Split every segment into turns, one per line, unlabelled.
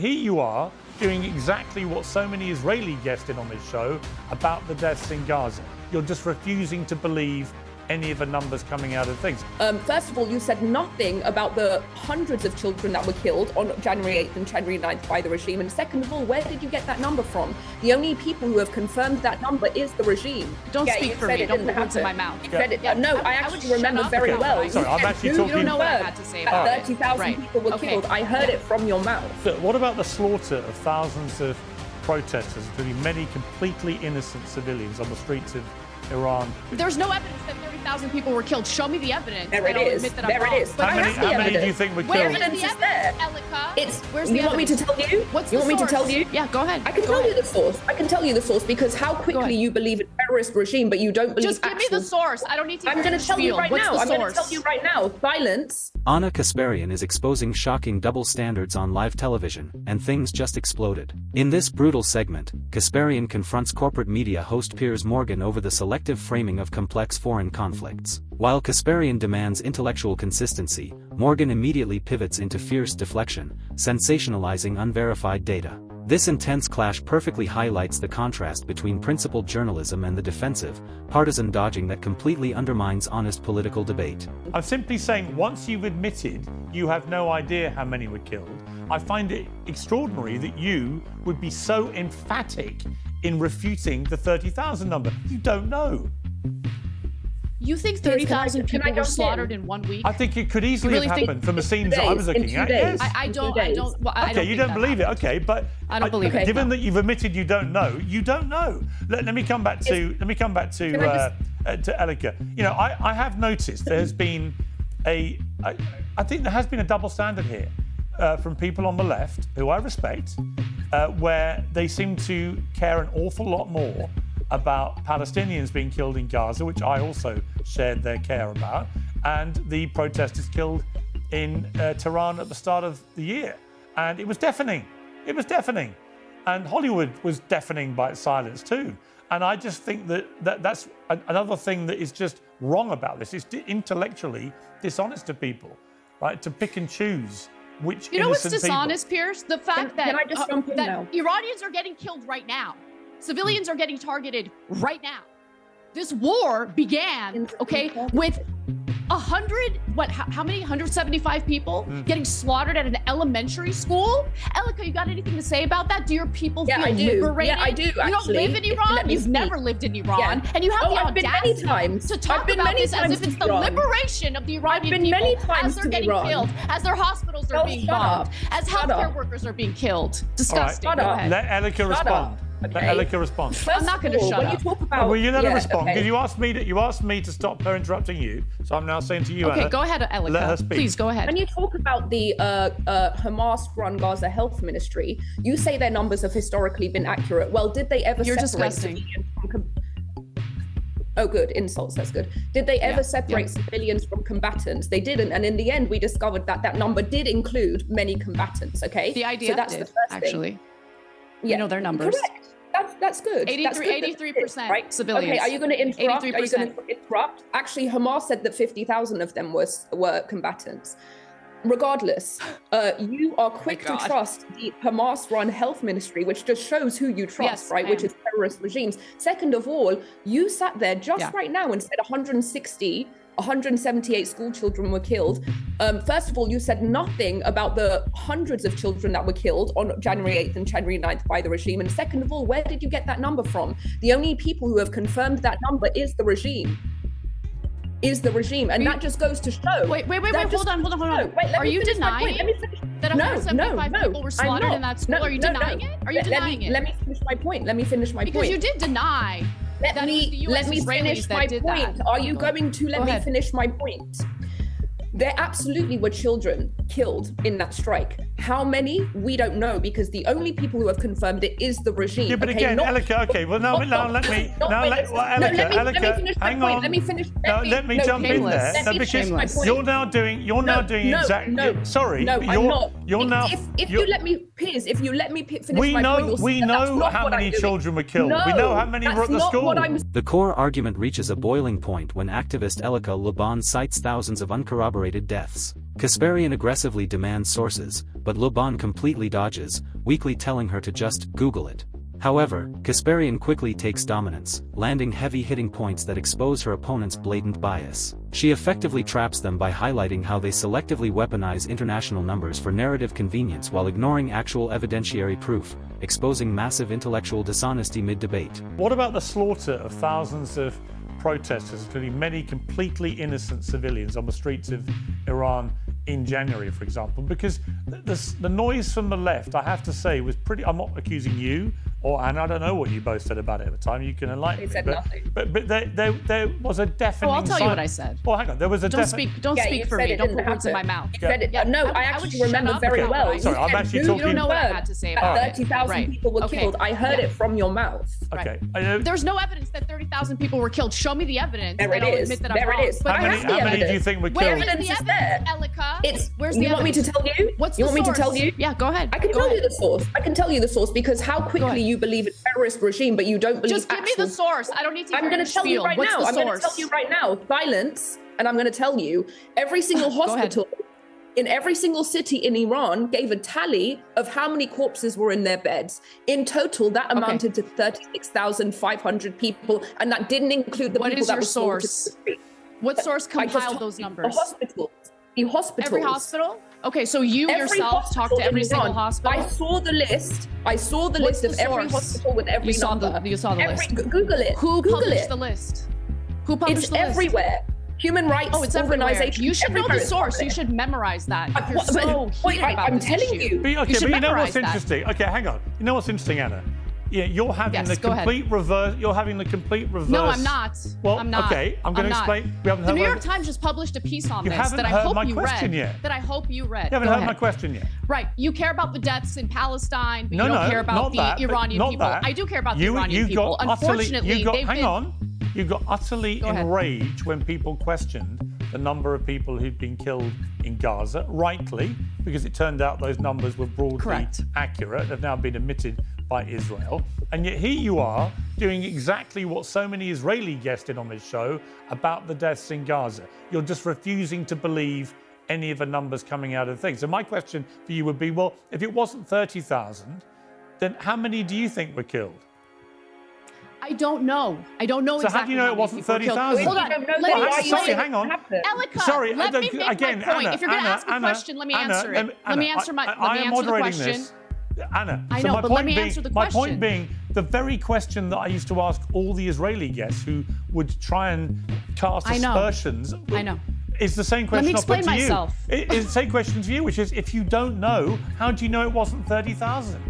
here you are doing exactly what so many Israeli guests did on this show about the deaths in Gaza. You're just refusing to believe any of the numbers coming out of things.
First of all, you said nothing about the hundreds of children that were killed on January 8th and January 9th by the regime. And second of all, where did you get that number from? The only people who have confirmed that number is the regime.
Don't speak for me. Don't put words in my mouth.
You said it. No, I actually remember very well.
Sorry, I'm actually talking.
You don't know what I had to say about it.
30,000 people were killed. I heard it from your mouth.
So what about the slaughter of thousands of protesters, including many completely innocent civilians on the streets of Iran?
There's no evidence that 30,000 people were killed. Show me the evidence.
There it is. There it is.
How many do you think were killed?
Where is the evidence, Elika?
Where's the evidence? You want me to tell you?
What's
you
the
want
source?
Me to tell you?
Yeah, go ahead.
I can tell you the source. I can tell you the source because how quickly you believe in terrorist regime, but you don't believe.
Just give me the source. I don't need to.
I'm going to tell you right now. I'm going to tell you right now. Silence.
Anna Kasparian is exposing shocking double standards on live television, and things just exploded. In this brutal segment, Kasparian confronts corporate media host Piers Morgan over the selective framing of complex foreign conflicts. While Kasparian demands intellectual consistency, Morgan immediately pivots into fierce deflection, sensationalizing unverified data. This intense clash perfectly highlights the contrast between principled journalism and the defensive, partisan dodging that completely undermines honest political debate.
I'm simply saying, once you've admitted you have no idea how many were killed, I find it extraordinary that you would be so emphatic in refuting the 30,000 number. You don't know.
You think 30,000 people were slaughtered in 1 week?
I think it could easily have happened from the scenes that I was looking at. Yes.
I don't.
Okay, you don't believe it. Okay, but
I don't believe it.
Given that you've admitted you don't know, you don't know. Let me come back to Elika. You know, I have noticed there has been I think there has been a double standard here from people on the left who I respect, where they seem to care an awful lot more about Palestinians being killed in Gaza, which I also shared their care about, and the protesters killed in Tehran at the start of the year. And it was deafening. It was deafening. And Hollywood was deafening by its silence too. And I just think that's another thing that is just wrong about this. It's intellectually dishonest to people, right? To pick and choose which
You know what's
innocent
dishonest, Piers? The fact that
now?
Iranians are getting killed right now. Civilians are getting targeted right now. This war began, okay, with 175 people getting slaughtered at an elementary school? Elika, you got anything to say about that? Do your people feel liberated?
Yeah, I do, actually.
You don't live in Iran? You've never lived in Iran. And you have the audacity to talk about this as if it's the liberation of the Iranian people as they're getting killed, as their hospitals are being bombed, as healthcare workers are being killed. Disgusting.
Right.
Go ahead.
Let Elika respond.
Okay.
Let Elika respond.
I'm not going to shut up.
You talk about,
well, you let her respond because you asked me to stop her interrupting you. So I'm now saying to you,
okay,
Anna,
go ahead, Elika.
let her speak.
Please go ahead.
When you talk about the Hamas-run Gaza Health Ministry, you say their numbers have historically been accurate. Well, did they ever separate civilians from Oh, good. Insults, that's good. Did they ever separate civilians from combatants? They didn't. And in the end, we discovered that that number did include many combatants, okay?
The idea
so that's
did,
the first
actually.
Thing.
You know their numbers.
Correct. That's good.
83%
right?
civilians.
Okay, are you going to interrupt?
83%.
Are you going to interrupt? Actually, Hamas said that 50,000 of them were combatants. Regardless, you are quick to trust the Hamas-run health ministry, which just shows who you trust, right? Which is terrorist regimes. Second of all, you sat there just right now and said 178 school children were killed. First of all, you said nothing about the hundreds of children that were killed on January 8th and January 9th by the regime. And second of all, where did you get that number from? The only people who have confirmed that number is the regime. And that just goes to show.
Wait, hold on.
Wait,
are you denying that 175 people were slaughtered in that school? Are you denying it? Are you denying it?
Let me finish my point.
Because you did deny
let me finish my point. Are you going to let me finish my point? There absolutely were children killed in that strike. How many? We don't know, because the only people who have confirmed it is the regime.
Yeah, but again, Elika, okay, well, now let me, Elika, hang on.
Let me finish.
Let me jump in there. No, because you're now doing exactly. Sorry,
no, I'm not.
You're now.
If you let me, Piers, if you let me finish my point,
we know how many children were killed. We know how many were at the school.
The core argument reaches a boiling point when activist Elika Laban cites thousands of uncorroborated deaths. Kasparian aggressively demands sources, but Lubon completely dodges, weakly telling her to just Google it. However, Kasparian quickly takes dominance, landing heavy-hitting points that expose her opponent's blatant bias. She effectively traps them by highlighting how they selectively weaponize international numbers for narrative convenience while ignoring actual evidentiary proof, exposing massive intellectual dishonesty mid-debate.
What about the slaughter of thousands of protesters, including many completely innocent civilians on the streets of Iran in January, for example? Because the noise from the left, I have to say, was pretty... I'm not accusing you, and I don't know what you both said about it at the time. You can enlighten me.
They said nothing.
But there was a deafening...
Oh, I'll tell you what I said.
Well, hang on. There was a
Don't speak for me. Don't put words in my mouth.
You said it. No, I actually remember very well.
Sorry, I'm actually talking...
You don't know what I had to say about it.
30,000 people were killed. I heard it from your mouth.
Okay.
There's no evidence that 30,000 people were killed. Show me the evidence.
There it is. There it is.
How many do you think were killed?
Where is the evidence, Elika?
Where's the evidence? You want me to tell you?
What's the source? You want me to tell you? Yeah, go ahead.
I can tell you the source. I can tell you the source because how quickly you believe in terrorist regime, but you don't believe.
Just give me the source. I don't need to.
I'm going to tell you right now. I'm going to tell you right now. Silence, and I'm going to tell you. Every single hospital in every single city in Iran gave a tally of how many corpses were in their beds. In total, that amounted to 36,500 people, and that didn't include the people that were slaughtered.
What source compiled those numbers?
The hospitals. The hospitals.
Every hospital? Okay, so you yourself talked to every single hospital?
I saw the list. I saw the list of every hospital with every number.
You saw the list.
Google it.
Who published the list? Who published the list?
It's everywhere. Human rights organizations.
You should know the source. You should memorize that.
I'm telling you.
But you know what's interesting? Okay, hang on. You know what's interesting, Anna? Yeah, you're having the complete reverse. You're having the complete reverse.
No, I'm not.
Well,
I'm not.
Okay, I'm going to explain. We haven't
heard the New York Times just published a piece on this that I hope you read. That I hope you read.
You haven't heard my question yet.
Right. You care about the deaths in Palestine, but you don't care about the Iranian people. I do care about the Iranian people. Unfortunately,
you got utterly enraged when people questioned the number of people who'd been killed in Gaza, rightly, because it turned out those numbers were broadly accurate, have now been admitted by Israel. And yet here you are doing exactly what so many Israeli guests did on this show about the deaths in Gaza. You're just refusing to believe any of the numbers coming out of things. So my question for you would be, well, if it wasn't 30,000, then how many do you think were killed?
I don't know. I don't know exactly.
So how do you know it wasn't 30,000?
Hold on. Let me explain.
Hang on.
Elika,
sorry,
let me make my point. If you're going to ask a question, let me answer it. Let me answer the question.
Anna,
I know, but let me answer the question.
My point being, the very question that I used to ask all the Israeli guests who would try and cast aspersions.
I know.
It's the same question
I'll put to you.
It's the same question to you, which is, if you don't know, how do you know it wasn't 30,000?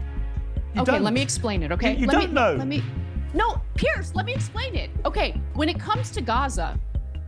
Okay, let me explain it, okay?
You don't know.
No, Piers, let me explain it. Okay, when it comes to Gaza,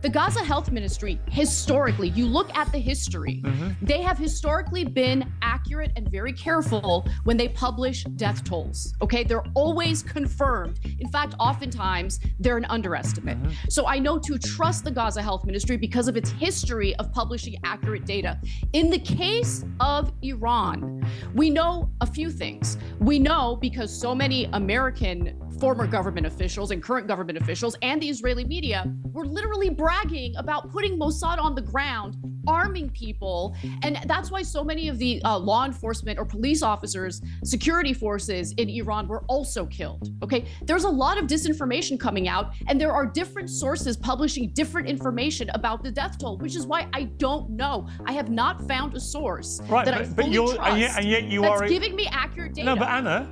the Gaza Health Ministry, historically, you look at the history, they have historically been accurate and very careful when they publish death tolls, okay? They're always confirmed. In fact, oftentimes, they're an underestimate. So I know to trust the Gaza Health Ministry because of its history of publishing accurate data. In the case of Iran, we know a few things. We know because so many American former government officials and current government officials and the Israeli media were literally bragging about putting Mossad on the ground, arming people. And that's why so many of the law enforcement or police officers, security forces in Iran were also killed. Okay, there's a lot of disinformation coming out, and there are different sources publishing different information about the death toll, which is why I don't know. I have not found a source that I fully trust
and yet you
that's giving me accurate data.
No, but Anna,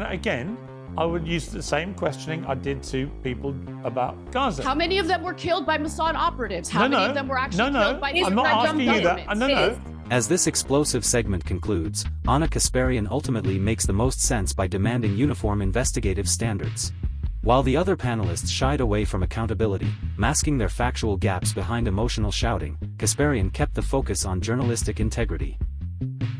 again, I would use the same questioning I did to people about Gaza.
How many of them were killed by Mossad operatives? How many of them were actually killed by the
I'm not asking you that. No.
As this explosive segment concludes, Anna Kasparian ultimately makes the most sense by demanding uniform investigative standards. While the other panelists shied away from accountability, masking their factual gaps behind emotional shouting, Kasparian kept the focus on journalistic integrity.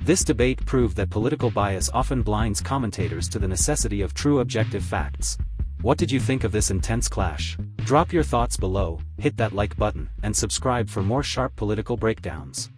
This debate proved that political bias often blinds commentators to the necessity of true objective facts. What did you think of this intense clash? Drop your thoughts below, hit that like button, and subscribe for more sharp political breakdowns.